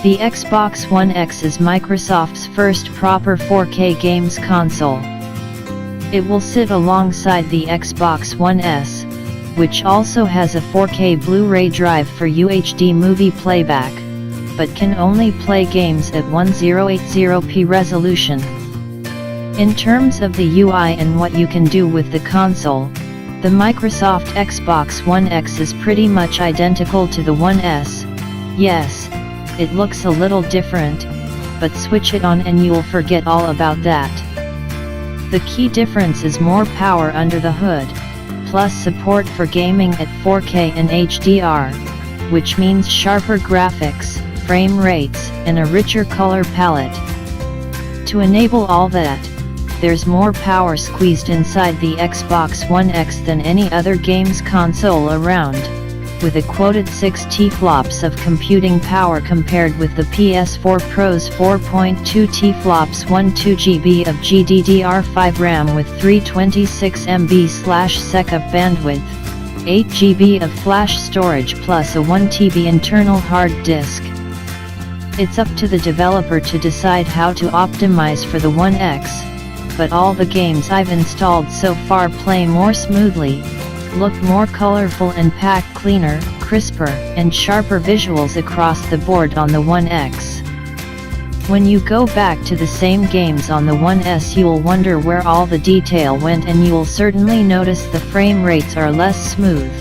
The Xbox One X is Microsoft's first proper 4K games console. It will sit alongside the Xbox One S, which also has a 4K Blu-ray drive for UHD movie playback, but can only play games at 1080p resolution. In terms of the UI and what you can do with the console, the Microsoft Xbox One X is pretty much identical to the One S. Yes, it looks a little different, but switch it on and you'll forget all about that. The key difference is more power under the hood, plus support for gaming at 4K and HDR, which means sharper graphics, frame rates, and a richer color palette. To enable all that, there's more power squeezed inside the Xbox One X than any other games console around, with a quoted 6 teraflops of computing power compared with the PS4 Pro's 4.2 teraflops, 12GB of GDDR5 RAM with 326 MB/sec of bandwidth, 8GB of flash storage plus a 1TB internal hard disk. It's up to the developer to decide how to optimize for the One X, but all the games I've installed so far play more smoothly, look more colorful and pack cleaner, crisper, and sharper visuals across the board on the One X. When you go back to the same games on the One S, you'll wonder where all the detail went, and you'll certainly notice the frame rates are less smooth.